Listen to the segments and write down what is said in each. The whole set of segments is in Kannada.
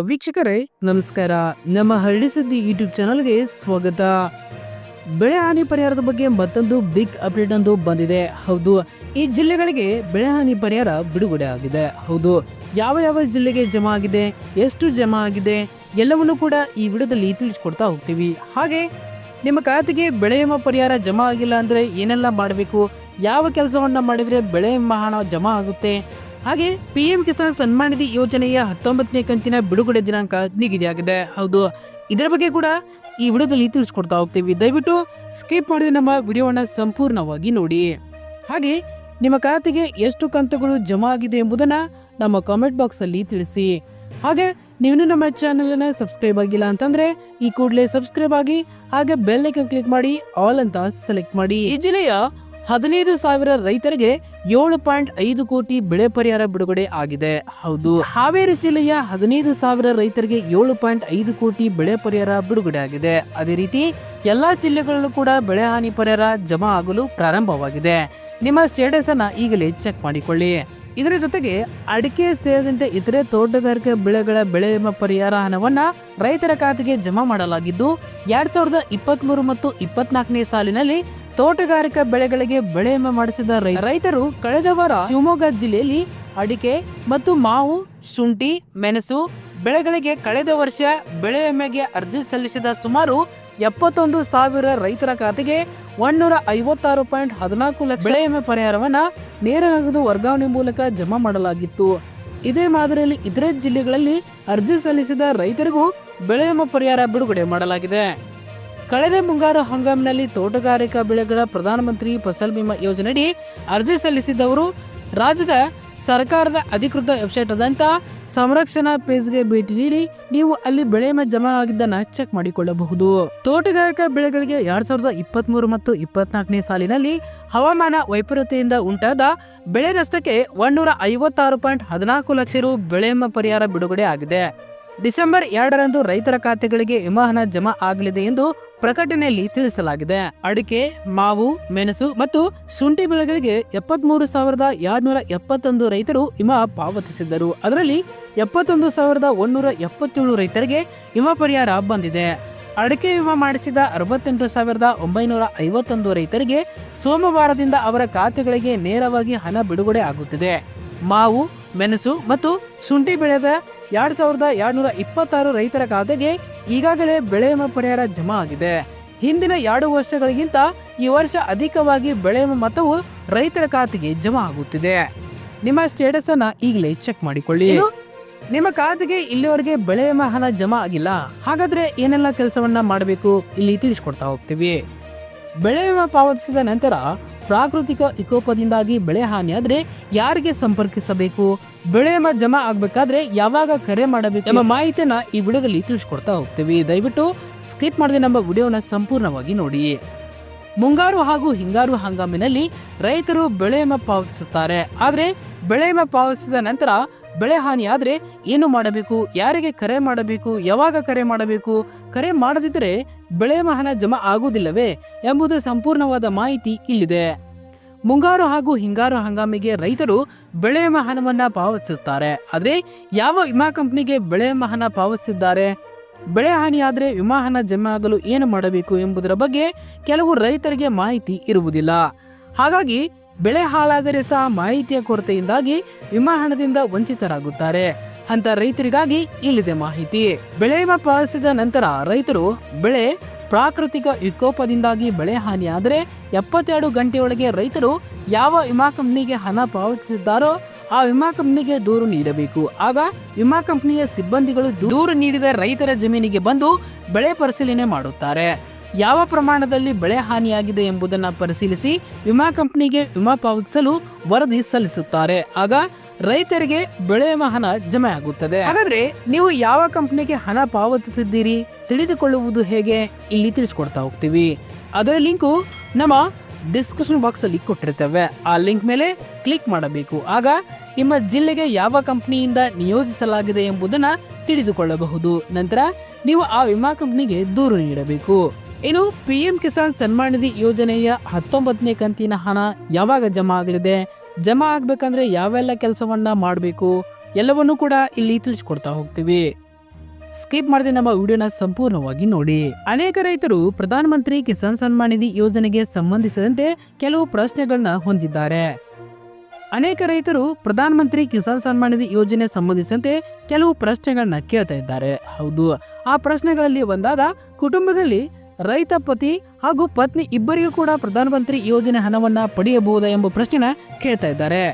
ವೀಕ್ಷಕರೇ ನಮಸ್ಕಾರ. ನಮ್ಮ ಹಳ್ಳಿ ಸುದ್ದಿ ಯೂಟ್ಯೂಬ್ ಚಾನಲ್ಗೆ ಸ್ವಾಗತ. ಬೆಳೆ ಹಾನಿ ಪರಿಹಾರದ ಬಗ್ಗೆ ಮತ್ತೊಂದು ಬಿಗ್ ಅಪ್ಡೇಟ್ ಒಂದು ಬಂದಿದೆ. ಹೌದು, ಈ ಜಿಲ್ಲೆಗಳಿಗೆ ಬೆಳೆ ಹಾನಿ ಪರಿಹಾರ ಬಿಡುಗಡೆ ಆಗಿದೆ. ಹೌದು, ಯಾವ ಯಾವ ಜಿಲ್ಲೆಗೆ ಜಮಾ ಆಗಿದೆ, ಎಷ್ಟು ಜಮಾ ಆಗಿದೆ ಎಲ್ಲವನ್ನೂ ಕೂಡ ಈ ವಿಡಿಯೋದಲ್ಲಿ ತಿಳಿಸ್ಕೊಡ್ತಾ ಹೋಗ್ತೀವಿ. ಹಾಗೆ ನಿಮ್ಮ ಖಾತೆಗೆ ಬೆಳೆ ವಿಮಾ ಪರಿಹಾರ ಜಮಾ ಆಗಿಲ್ಲ ಅಂದರೆ ಏನೆಲ್ಲ ಮಾಡಬೇಕು, ಯಾವ ಕೆಲಸವನ್ನ ಮಾಡಿದರೆ ಬೆಳೆ ವಿಮಾ ಹಣ ಜಮಾ ಆಗುತ್ತೆ, ಹಾಗೆ PM ಕಿಸಾನ್ ಸನ್ಮಾನ್ ನಿಧಿ ಯೋಜನೆಯ 19ನೇ ಕಂತಿನ ಬಿಡುಗಡೆ ದಿನಾಂಕ ನಿಗದಿಯಾಗಿದೆ. ಹೌದು, ಇದರ ಬಗ್ಗೆ ಕೂಡ ಈ ವಿಡಿಯೋದಲ್ಲಿ ತಿಳಿಸ್ಕೊಡ್ತಾ ಹೋಗ್ತೀವಿ. ದಯವಿಟ್ಟು ಸ್ಕಿಪ್ ಮಾಡಿದ ನಮ್ಮ ವಿಡಿಯೋವನ್ನ ಸಂಪೂರ್ಣವಾಗಿ ನೋಡಿ. ಹಾಗೆ ನಿಮ್ಮ ಖಾತೆಗೆ ಎಷ್ಟು ಕಂತುಗಳು ಜಮಾ ಆಗಿದೆ ಎಂಬುದನ್ನ ನಮ್ಮ ಕಾಮೆಂಟ್ ಬಾಕ್ಸ್ ಅಲ್ಲಿ ತಿಳಿಸಿ. ಹಾಗೆ ನೀವು ನಮ್ಮ ಚಾನೆಲ್ ಅನ್ನ ಸಬ್ಸ್ಕ್ರೈಬ್ ಆಗಿಲ್ಲ ಅಂತಂದ್ರೆ ಈ ಕೂಡಲೇ ಸಬ್ಸ್ಕ್ರೈಬ್ ಆಗಿ, ಹಾಗೆ ಬೆಲ್ ಐಕಾನ್ ಕ್ಲಿಕ್ ಮಾಡಿ ಆಲ್ ಅಂತ ಸೆಲೆಕ್ಟ್ ಮಾಡಿ. ಈ ಜಿಲ್ಲೆಯ 15,000 ರೈತರಿಗೆ 7.5 ಕೋಟಿ ಬೆಳೆ ಪರಿಹಾರ ಬಿಡುಗಡೆ ಆಗಿದೆ. ಹೌದು, ಹಾವೇರಿ ಜಿಲ್ಲೆಯ 15,000 ರೈತರಿಗೆ 7.5 ಕೋಟಿ ಬೆಳೆ ಪರಿಹಾರ ಬಿಡುಗಡೆ ಆಗಿದೆ. ಅದೇ ರೀತಿ ಎಲ್ಲಾ ಜಿಲ್ಲೆಗಳಲ್ಲೂ ಕೂಡ ಬೆಳೆ ಹಾನಿ ಪರಿಹಾರ ಜಮಾ ಆಗಲು ಪ್ರಾರಂಭವಾಗಿದೆ. ನಿಮ್ಮ ಸ್ಟೇಟಸ್ ಅನ್ನ ಈಗಲೇ ಚೆಕ್ ಮಾಡಿಕೊಳ್ಳಿ. ಇದರ ಜೊತೆಗೆ ಅಡಿಕೆ ಸೇರಿದಂತೆ ಇತರೆ ತೋಟಗಾರಿಕೆ ಬೆಳೆಗಳ ಬೆಳೆ ವಿಮಾ ಪರಿಹಾರ ಹಣವನ್ನ ರೈತರ ಖಾತೆಗೆ ಜಮಾ ಮಾಡಲಾಗಿದ್ದು, 2023 ಮತ್ತು 24ನೇ ಸಾಲಿನಲ್ಲಿ ತೋಟಗಾರಿಕಾ ಬೆಳೆಗಳಿಗೆ ಬೆಳೆ ವಿಮೆ ಮಾಡಿಸಿದ ರೈತರು ಕಳೆದ ವಾರ ಶಿವಮೊಗ್ಗ ಜಿಲ್ಲೆಯಲ್ಲಿ ಅಡಿಕೆ ಮತ್ತು ಮಾವು, ಶುಂಠಿ, ಮೆಣಸು ಬೆಳೆಗಳಿಗೆ ಕಳೆದ ವರ್ಷ ಬೆಳೆ ವಿಮೆಗೆ ಅರ್ಜಿ ಸಲ್ಲಿಸಿದ ಸುಮಾರು 71,000 ರೈತರ ಖಾತೆಗೆ 156.14 ಲಕ್ಷ ಬೆಳೆ ವಿಮೆ ಪರಿಹಾರವನ್ನ ನೇರ ನಗದು ವರ್ಗಾವಣೆ ಮೂಲಕ ಜಮಾ ಮಾಡಲಾಗಿತ್ತು. ಇದೇ ಮಾದರಿಯಲ್ಲಿ ಇತರೆ ಜಿಲ್ಲೆಗಳಲ್ಲಿ ಅರ್ಜಿ ಸಲ್ಲಿಸಿದ ರೈತರಿಗೂ ಬೆಳೆ ವಿಮೆ ಪರಿಹಾರ ಬಿಡುಗಡೆ ಮಾಡಲಾಗಿದೆ. ಕಳೆದ ಮುಂಗಾರು ಹಂಗಾಮಿನಲ್ಲಿ ತೋಟಗಾರಿಕಾ ಬೆಳೆಗಳ ಪ್ರಧಾನಮಂತ್ರಿ ಫಸಲ್ ಬಿಮಾ ಯೋಜನೆಯಡಿ ಅರ್ಜಿ ಸಲ್ಲಿಸಿದವರು ರಾಜ್ಯದ ಸರ್ಕಾರದ ಅಧಿಕೃತ ವೆಬ್ಸೈಟ್ ಆದಂತ ಸಂರಕ್ಷಣಾ ಪೇಜ್ಗೆ ಭೇಟಿ ನೀಡಿ ನೀವು ಅಲ್ಲಿ ಬೆಳೆ ವಿಮೆ ಜಮಾ ಆಗಿದ್ದನ್ನ ಚೆಕ್ ಮಾಡಿಕೊಳ್ಳಬಹುದು. ತೋಟಗಾರಿಕಾ ಬೆಳೆಗಳಿಗೆ 2023 ಮತ್ತು 24ನೇ ಸಾಲಿನಲ್ಲಿ ಹವಾಮಾನ ವೈಪರೀತ್ಯದಿಂದ ಉಂಟಾದ ಬೆಳೆ ನಷ್ಟಕ್ಕೆ 156.14 ಲಕ್ಷ ರು ಬೆಳೆ ವಿಮಾ ಪರಿಹಾರ ಬಿಡುಗಡೆ ಆಗಿದೆ. ಡಿಸೆಂಬರ್ 2ರಂದು ರೈತರ ಖಾತೆಗಳಿಗೆ ವಿಮಾ ಹಣ ಜಮಾ ಆಗಲಿದೆ ಎಂದು ಪ್ರಕಟಣೆಯಲ್ಲಿ ತಿಳಿಸಲಾಗಿದೆ. ಅಡಿಕೆ, ಮಾವು, ಮೆಣಸು ಮತ್ತು ಶುಂಠಿ ಬೆಳೆಗಳಿಗೆ 73,271 ರೈತರು ವಿಮಾ ಪಾವತಿಸಿದ್ದರು. ಅದರಲ್ಲಿ 71,177 ರೈತರಿಗೆ ವಿಮಾ ಪರಿಹಾರ ಬಂದಿದೆ. ಅಡಿಕೆ ವಿಮಾ ಮಾಡಿಸಿದ 68,951 ರೈತರಿಗೆ ಸೋಮವಾರದಿಂದ ಅವರ ಖಾತೆಗಳಿಗೆ ನೇರವಾಗಿ ಹಣ ಬಿಡುಗಡೆ ಆಗುತ್ತಿದೆ. ಮಾವು, ಮೆಣಸು ಮತ್ತು ಶುಂಠಿ ಬೆಳೆದ 2,226 ರೈತರ ಖಾತೆಗೆ ಈಗಾಗಲೇ ಬೆಳೆ ವಿಮಾ ಪರಿಹಾರ ಜಮಾ ಆಗಿದೆ. ಹಿಂದಿನ 2 ವರ್ಷಗಳಿಗಿಂತ ಈ ವರ್ಷ ಅಧಿಕವಾಗಿ ಬೆಳೆ ವಿಮಾ ಮೊತ್ತವು ರೈತರ ಖಾತೆಗೆ ಜಮಾ ಆಗುತ್ತಿದೆ. ನಿಮ್ಮ ಸ್ಟೇಟಸ್ ಅನ್ನ ಈಗಲೇ ಚೆಕ್ ಮಾಡಿಕೊಳ್ಳಿ. ನಿಮ್ಮ ಖಾತೆಗೆ ಇಲ್ಲಿವರೆಗೆ ಬೆಳೆ ವಿಮಾ ಹಣ ಜಮಾ ಆಗಿಲ್ಲ, ಹಾಗಾದ್ರೆ ಏನೆಲ್ಲ ಕೆಲಸವನ್ನ ಮಾಡಬೇಕು ಇಲ್ಲಿ ತಿಳಿಸ್ಕೊಡ್ತಾ ಹೋಗ್ತೀವಿ. ಬೆಳೆ ವಿಮಾ ಪಾವತಿಸಿದ ನಂತರ ಪ್ರಾಕೃತಿಕ ವಿಕೋಪದಿಂದಾಗಿ ಬೆಳೆ ಹಾನಿಯಾದ್ರೆ ಯಾರಿಗೆ ಸಂಪರ್ಕಿಸಬೇಕು, ಬೆಳೆ ವಿಮಾ ಜಮಾ ಆಗ್ಬೇಕಾದ್ರೆ ಯಾವಾಗ ಕರೆ ಮಾಡಬೇಕು ಎಂಬ ಮಾಹಿತಿಯನ್ನ ಈ ವಿಡಿಯೋದಲ್ಲಿ ತಿಳಿಸ್ಕೊಡ್ತಾ ಹೋಗ್ತೀವಿ. ದಯವಿಟ್ಟು ಸ್ಕಿಪ್ ಮಾಡದೆ ನಮ್ಮ ವಿಡಿಯೋನ ಸಂಪೂರ್ಣವಾಗಿ ನೋಡಿ. ಮುಂಗಾರು ಹಾಗೂ ಹಿಂಗಾರು ಹಂಗಾಮಿನಲ್ಲಿ ರೈತರು ಬೆಳೆ ವಿಮಾ ಪಾವತಿಸುತ್ತಾರೆ. ಆದ್ರೆ ಬೆಳೆ ವಿಮಾ ಪಾವತಿಸಿದ ನಂತರ ಬೆಳೆ ಹಾನಿ ಆದ್ರೆ ಏನು ಮಾಡಬೇಕು, ಯಾರಿಗೆ ಕರೆ ಮಾಡಬೇಕು, ಯಾವಾಗ ಕರೆ ಮಾಡಬೇಕು, ಕರೆ ಮಾಡದಿದ್ದರೆ ಬೆಳೆ ವಿಮಾ ಹಣ ಜಮಾ ಆಗುವುದಿಲ್ಲವೇ ಎಂಬುದು ಸಂಪೂರ್ಣವಾದ ಮಾಹಿತಿ ಇಲ್ಲಿದೆ. ಮುಂಗಾರು ಹಾಗೂ ಹಿಂಗಾರು ಹಂಗಾಮಿಗೆ ರೈತರು ಬೆಳೆ ವಿಮಾ ಹಣವನ್ನ ಪಾವತಿಸುತ್ತಾರೆ. ಆದ್ರೆ ಯಾವ ವಿಮಾ ಕಂಪನಿಗೆ ಬೆಳೆ ವಿಮಾ ಹಣ ಪಾವತಿಸಿದ್ದಾರೆ, ಬೆಳೆ ಹಾನಿ ಆದ್ರೆ ವಿಮಾ ಹಣ ಜಮಾ ಆಗಲು ಏನು ಮಾಡಬೇಕು ಎಂಬುದರ ಬಗ್ಗೆ ಕೆಲವು ರೈತರಿಗೆ ಮಾಹಿತಿ ಇರುವುದಿಲ್ಲ. ಹಾಗಾಗಿ ಬೆಳೆ ಹಾಳಾದರೆ ಸಹ ಮಾಹಿತಿಯ ಕೊರತೆಯಿಂದಾಗಿ ವಿಮಾ ಹಣದಿಂದ ವಂಚಿತರಾಗುತ್ತಾರೆ. ಅಂತ ರೈತರಿಗಾಗಿ ಇಲ್ಲಿದೆ ಮಾಹಿತಿ. ಬೆಳೆ ವಿಮಾ ಪಾವತಿಸಿದ ನಂತರ ರೈತರು ಬೆಳೆ ಪ್ರಾಕೃತಿಕ ವಿಕೋಪದಿಂದಾಗಿ ಬೆಳೆ ಹಾನಿ ಆದರೆ 72 ಗಂಟೆಯೊಳಗೆ ರೈತರು ಯಾವ ವಿಮಾ ಕಂಪನಿಗೆ ಹಣ ಪಾವತಿಸಿದ್ದಾರೋ ಆ ವಿಮಾ ಕಂಪನಿಗೆ ದೂರು ನೀಡಬೇಕು. ಆಗ ವಿಮಾ ಕಂಪನಿಯ ಸಿಬ್ಬಂದಿಗಳು ದೂರು ನೀಡಿದ ರೈತರ ಜಮೀನಿಗೆ ಬಂದು ಬೆಳೆ ಪರಿಶೀಲನೆ ಮಾಡುತ್ತಾರೆ. ಯಾವ ಪ್ರಮಾಣದಲ್ಲಿ ಬೆಳೆ ಹಾನಿಯಾಗಿದೆ ಎಂಬುದನ್ನು ಪರಿಶೀಲಿಸಿ ವಿಮಾ ಕಂಪನಿಗೆ ವಿಮಾ ಪಾವತಿಸಲು ವರದಿ ಸಲ್ಲಿಸುತ್ತಾರೆ. ಆಗ ರೈತರಿಗೆ ಬೆಳೆ ವಿಮಾ ಹಣ ಜಮೆ ಆಗುತ್ತದೆ. ಹಾಗಾದ್ರೆ ನೀವು ಯಾವ ಕಂಪನಿಗೆ ಹಣ ಪಾವತಿಸಿದ್ದೀರಿ ತಿಳಿದುಕೊಳ್ಳುವುದು ಹೇಗೆ ಇಲ್ಲಿ ತಿಳಿಸ್ಕೊಡ್ತಾ ಹೋಗ್ತೀವಿ. ಅದರ ಲಿಂಕು ನಮ್ಮ ಡಿಸ್ಕ್ರಿಪ್ಷನ್ ಬಾಕ್ಸ್ ಅಲ್ಲಿ ಕೊಟ್ಟಿರ್ತೇವೆ. ಆ ಲಿಂಕ್ ಮೇಲೆ ಕ್ಲಿಕ್ ಮಾಡಬೇಕು. ಆಗ ನಿಮ್ಮ ಜಿಲ್ಲೆಗೆ ಯಾವ ಕಂಪನಿಯಿಂದ ನಿಯೋಜಿಸಲಾಗಿದೆ ಎಂಬುದನ್ನ ತಿಳಿದುಕೊಳ್ಳಬಹುದು. ನಂತರ ನೀವು ಆ ವಿಮಾ ಕಂಪನಿಗೆ ದೂರು ನೀಡಬೇಕು. ಇನ್ನು PM ಕಿಸಾನ್ ಸನ್ಮಾನ್ ನಿಧಿ ಯೋಜನೆಯ 19ನೇ ಕಂತಿನ ಹಣ ಯಾವಾಗ ಜಮಾ ಆಗಲಿದೆ, ಜಮಾ ಆಗ್ಬೇಕಂದ್ರೆ ಯಾವೆಲ್ಲ ಕೆಲಸವನ್ನ ಮಾಡಬೇಕು ಎಲ್ಲವನ್ನೂ ಕೂಡ ಇಲ್ಲಿ ತಿಳಿಸ್ಕೊಡ್ತಾ ಹೋಗ್ತೀವಿ. ಸ್ಕಿಪ್ ಮಾಡದೆ ನಮ್ಮ ವಿಡಿಯೋನ ಸಂಪೂರ್ಣವಾಗಿ ನೋಡಿ. ಅನೇಕ ರೈತರು ಪ್ರಧಾನಮಂತ್ರಿ ಕಿಸಾನ್ ಸನ್ಮಾನ್ ನಿಧಿ ಯೋಜನೆಗೆ ಸಂಬಂಧಿಸಿದಂತೆ ಕೆಲವು ಪ್ರಶ್ನೆಗಳನ್ನ ಹೊಂದಿದ್ದಾರೆ. ಅನೇಕ ರೈತರು ಪ್ರಧಾನಮಂತ್ರಿ ಕಿಸಾನ್ ಸನ್ಮಾನ್ ನಿಧಿ ಯೋಜನೆ ಸಂಬಂಧಿಸಿದಂತೆ ಕೆಲವು ಪ್ರಶ್ನೆಗಳನ್ನ ಕೇಳ್ತಾ ಇದ್ದಾರೆ. ಹೌದು, ಆ ಪ್ರಶ್ನೆಗಳಲ್ಲಿ ಒಂದಾದ ಕುಟುಂಬದಲ್ಲಿ ರೈತ ಪತಿ ಹಾಗೂ ಪತ್ನಿ ಇಬ್ಬರಿಗೂ ಕೂಡ ಪ್ರಧಾನಮಂತ್ರಿ ಯೋಜನೆ ಹಣವನ್ನ ಪಡೆಯಬಹುದಾ ಎಂಬ ಪ್ರಶ್ನೆನ ಕೇಳ್ತಾ ಇದ್ದಾರೆ.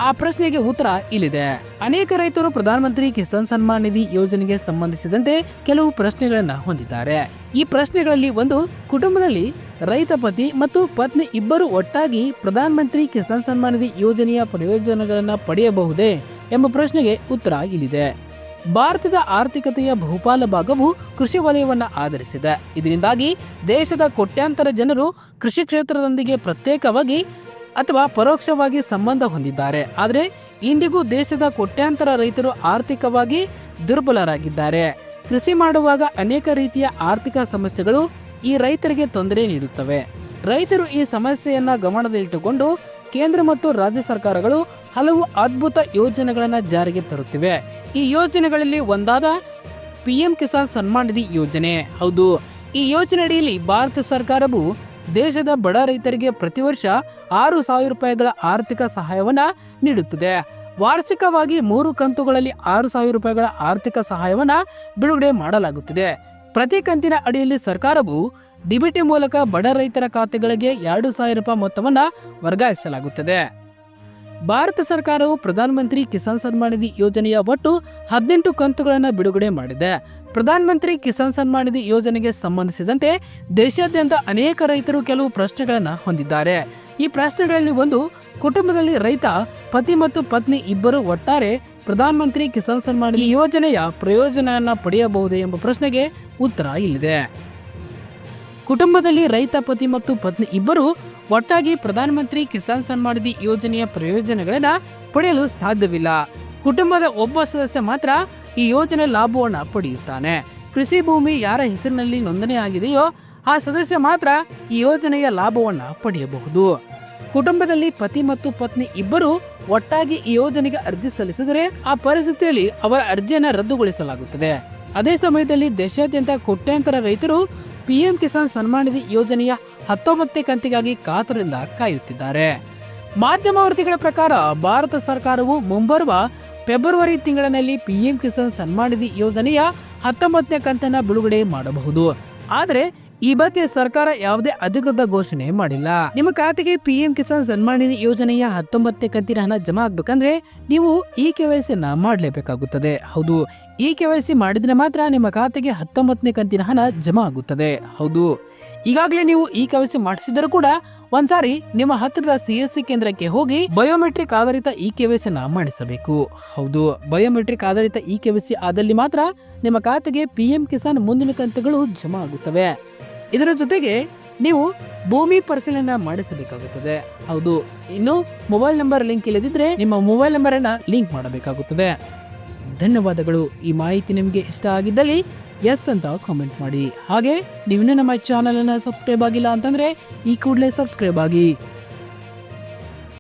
ಆ ಪ್ರಶ್ನೆಗೆ ಉತ್ತರ ಇಲ್ಲಿದೆ. ಅನೇಕ ರೈತರು ಪ್ರಧಾನಮಂತ್ರಿ ಕಿಸಾನ್ ಸನ್ಮಾನ್ ನಿಧಿ ಯೋಜನೆಗೆ ಸಂಬಂಧಿಸಿದಂತೆ ಕೆಲವು ಪ್ರಶ್ನೆಗಳನ್ನ ಹೊಂದಿದ್ದಾರೆ. ಈ ಪ್ರಶ್ನೆಗಳಲ್ಲಿ ಒಂದು, ಕುಟುಂಬದಲ್ಲಿ ರೈತ ಪತಿ ಮತ್ತು ಪತ್ನಿ ಇಬ್ಬರು ಒಟ್ಟಾಗಿ ಪ್ರಧಾನಮಂತ್ರಿ ಕಿಸಾನ್ ಸನ್ಮಾನ್ ನಿಧಿ ಯೋಜನೆಯ ಪ್ರಯೋಜನಗಳನ್ನ ಪಡೆಯಬಹುದೇ ಎಂಬ ಪ್ರಶ್ನೆಗೆ ಉತ್ತರ ಇಲ್ಲಿದೆ. ಭಾರತದ ಆರ್ಥಿಕತೆಯ ಬಹುಪಾಲು ಭಾಗವು ಕೃಷಿ ವಲಯವನ್ನ ಆಧರಿಸಿದೆ. ಇದರಿಂದಾಗಿ ದೇಶದ ಕೋಟ್ಯಾಂತರ ಜನರು ಕೃಷಿ ಕ್ಷೇತ್ರದೊಂದಿಗೆ ಪ್ರತ್ಯೇಕವಾಗಿ ಅಥವಾ ಪರೋಕ್ಷವಾಗಿ ಸಂಬಂಧ ಹೊಂದಿದ್ದಾರೆ. ಆದರೆ ಇಂದಿಗೂ ದೇಶದ ಕೋಟ್ಯಾಂತರ ರೈತರು ಆರ್ಥಿಕವಾಗಿ ದುರ್ಬಲರಾಗಿದ್ದಾರೆ. ಕೃಷಿ ಮಾಡುವಾಗ ಅನೇಕ ರೀತಿಯ ಆರ್ಥಿಕ ಸಮಸ್ಯೆಗಳು ಈ ರೈತರಿಗೆ ತೊಂದರೆ ನೀಡುತ್ತವೆ. ರೈತರು ಈ ಸಮಸ್ಯೆಯನ್ನ ಗಮನದಲ್ಲಿಟ್ಟುಕೊಂಡು ಕೇಂದ್ರ ಮತ್ತು ರಾಜ್ಯ ಸರ್ಕಾರಗಳು ಹಲವು ಅದ್ಭುತ ಯೋಜನೆಗಳನ್ನು ಜಾರಿಗೆ ತರುತ್ತಿವೆ. ಈ ಯೋಜನೆಗಳಲ್ಲಿ ಒಂದಾದ PM ಕಿಸಾನ್ ಸನ್ಮಾನ್ ನಿಧಿ ಯೋಜನೆ. ಹೌದು, ಈ ಯೋಜನೆಯಡಿಯಲ್ಲಿ ಭಾರತ ಸರ್ಕಾರವು ದೇಶದ ಬಡ ರೈತರಿಗೆ ಪ್ರತಿ ವರ್ಷ 6,000 ರೂಪಾಯಿಗಳ ಆರ್ಥಿಕ ಸಹಾಯವನ್ನ ನೀಡುತ್ತದೆ. ವಾರ್ಷಿಕವಾಗಿ 3 ಕಂತುಗಳಲ್ಲಿ 6,000 ರೂಪಾಯಿಗಳ ಆರ್ಥಿಕ ಸಹಾಯವನ್ನ ಬಿಡುಗಡೆ ಮಾಡಲಾಗುತ್ತದೆ. ಪ್ರತಿ ಕಂತಿನ ಅಡಿಯಲ್ಲಿ ಸರ್ಕಾರವು DBT ಮೂಲಕ ಬಡ ರೈತರ ಖಾತೆಗಳಿಗೆ 2,000 ರೂಪಾಯಿ ಮೊತ್ತವನ್ನ ವರ್ಗಾಯಿಸಲಾಗುತ್ತದೆ. ಭಾರತ ಸರ್ಕಾರವು ಪ್ರಧಾನಮಂತ್ರಿ ಕಿಸಾನ್ ಸನ್ಮಾನ್ ನಿಧಿ ಯೋಜನೆಯ ಒಟ್ಟು 18 ಕಂತುಗಳನ್ನು ಬಿಡುಗಡೆ ಮಾಡಿದೆ. ಪ್ರಧಾನಮಂತ್ರಿ ಕಿಸಾನ್ ಸನ್ಮಾನ್ ನಿಧಿ ಯೋಜನೆಗೆ ಸಂಬಂಧಿಸಿದಂತೆ ದೇಶಾದ್ಯಂತ ಅನೇಕ ರೈತರು ಕೆಲವು ಪ್ರಶ್ನೆಗಳನ್ನು ಹೊಂದಿದ್ದಾರೆ. ಈ ಪ್ರಶ್ನೆಗಳಲ್ಲಿ ಒಂದು, ಕುಟುಂಬದಲ್ಲಿ ರೈತ ಪತಿ ಮತ್ತು ಪತ್ನಿ ಇಬ್ಬರು ಒಟ್ಟಾರೆ ಪ್ರಧಾನಮಂತ್ರಿ ಕಿಸಾನ್ ಸನ್ಮಾನ್ ನಿಧಿ ಯೋಜನೆಯ ಪ್ರಯೋಜನವನ್ನ ಪಡೆಯಬಹುದೇ ಎಂಬ ಪ್ರಶ್ನೆಗೆ ಉತ್ತರ ಇಲ್ಲಿದೆ. ಕುಟುಂಬದಲ್ಲಿ ರೈತ ಪತಿ ಮತ್ತು ಪತ್ನಿ ಇಬ್ಬರು ಒಟ್ಟಾಗಿ ಪ್ರಧಾನಮಂತ್ರಿ ಕಿಸಾನ್ ಸನ್ಮಾನ್ ನಿಧಿ ಯೋಜನೆಯ ಪ್ರಯೋಜನಗಳನ್ನ ಪಡೆಯಲು ಸಾಧ್ಯವಿಲ್ಲ. ಕುಟುಂಬದ ಒಬ್ಬ ಸದಸ್ಯ ಮಾತ್ರ ಈ ಯೋಜನೆ ಲಾಭವನ್ನ ಪಡೆಯುತ್ತಾನೆ. ಕೃಷಿ ಭೂಮಿ ಯಾರ ಹೆಸರಿನಲ್ಲಿ ನೋಂದಣಿ ಆಗಿದೆಯೋ ಆ ಸದಸ್ಯ ಮಾತ್ರ ಈ ಯೋಜನೆಯ ಲಾಭವನ್ನ ಪಡೆಯಬಹುದು. ಕುಟುಂಬದಲ್ಲಿ ಪತಿ ಮತ್ತು ಪತ್ನಿ ಇಬ್ಬರು ಒಟ್ಟಾಗಿ ಈ ಯೋಜನೆಗೆ ಅರ್ಜಿ ಸಲ್ಲಿಸಿದರೆ ಆ ಪರಿಸ್ಥಿತಿಯಲ್ಲಿ ಅವರ ಅರ್ಜಿಯನ್ನು ರದ್ದುಗೊಳಿಸಲಾಗುತ್ತದೆ. ಅದೇ ಸಮಯದಲ್ಲಿ ದೇಶಾದ್ಯಂತ ಕೋಟ್ಯಾಂತರ ರೈತರು PM ಕಿಸಾನ್ ಸನ್ಮಾನ್ ನಿಧಿ ಯೋಜನೆಯ 19ನೇ ಕಂತಿಗಾಗಿ ಕಾತುರದಿಂದ ಕಾಯುತ್ತಿದ್ದಾರೆ. ಮಾಧ್ಯಮ ವರದಿಗಳ ಪ್ರಕಾರ ಭಾರತ ಸರ್ಕಾರವು ಮುಂಬರುವ ಫೆಬ್ರವರಿ ತಿಂಗಳಿನಲ್ಲಿ PM ಕಿಸಾನ್ ಸನ್ಮಾನ್ ನಿಧಿ ಯೋಜನೆಯ 19ನೇ ಕಂತನ್ನ ಬಿಡುಗಡೆ ಮಾಡಬಹುದು. ಆದರೆ ಈ ಬಗ್ಗೆ ಸರ್ಕಾರ ಯಾವುದೇ ಅಧಿಕೃತ ಘೋಷಣೆ ಮಾಡಿಲ್ಲ. ನಿಮ್ಮ ಖಾತೆಗೆ PM ಕಿಸಾನ್ ಸನ್ಮಾನ್ ನಿಧಿ ಯೋಜನೆಯ 19ನೇ ಕಂತಿನ ಹಣ ಜಮಾ ಆಗ್ಬೇಕಂದ್ರೆ ನೀವು KYC ಮಾಡಲೇಬೇಕಾಗುತ್ತದೆ. ಹೌದು, KYC ಮಾಡಿದ್ರೆ ಮಾತ್ರ ನಿಮ್ಮ ಖಾತೆಗೆ 19ನೇ ಕಂತಿನ ಹಣ ಜಮಾ ಆಗುತ್ತದೆ. ಹೌದು, ಈಗಾಗಲೇ ನೀವು KYC ಮಾಡಿಸಿದರೂ ಕೂಡ ಒಂದ್ಸಾರಿ ನಿಮ್ಮ ಹತ್ತಿರದ CSC ಕೇಂದ್ರಕ್ಕೆ ಹೋಗಿ ಬಯೋಮೆಟ್ರಿಕ್ ಆಧಾರಿತ KYC ಮಾಡಿಸಬೇಕು. ಹೌದು, ಬಯೋಮೆಟ್ರಿಕ್ ಆಧಾರಿತ KYC ಆದಲ್ಲಿ ಮಾತ್ರ ನಿಮ್ಮ ಖಾತೆಗೆ PM ಕಿಸಾನ್ ಮುಂದಿನ ಕಂತುಗಳು ಜಮಾ ಆಗುತ್ತವೆ. ಇದರ ಜೊತೆಗೆ ನೀವು ಭೂಮಿ ಪರಿಶೀಲನೆ ಮಾಡಿಸಬೇಕಾಗುತ್ತದೆ. ಹೌದು, ಇನ್ನು ಮೊಬೈಲ್ ನಂಬರ್ ಲಿಂಕ್ ಇಲ್ಲದಿದ್ರೆ ನಿಮ್ಮ ಮೊಬೈಲ್ ನಂಬರ್ ಅನ್ನ ಲಿಂಕ್ ಮಾಡಬೇಕಾಗುತ್ತದೆ. ಧನ್ಯವಾದಗಳು. ಈ ಮಾಹಿತಿ ನಿಮಗೆ ಇಷ್ಟ ಆಗಿದ್ದಲ್ಲಿ ಎಸ್ ಅಂತ ಕಾಮೆಂಟ್ ಮಾಡಿ. ಹಾಗೆ ನೀವಿನ್ನೂ ನಮ್ಮ ಚಾನಲ್ ಅನ್ನ ಸಬ್ಸ್ಕ್ರೈಬ್ ಆಗಿಲ್ಲ ಅಂತಂದ್ರೆ ಈ ಕೂಡಲೇ ಸಬ್ಸ್ಕ್ರೈಬ್ ಆಗಿ.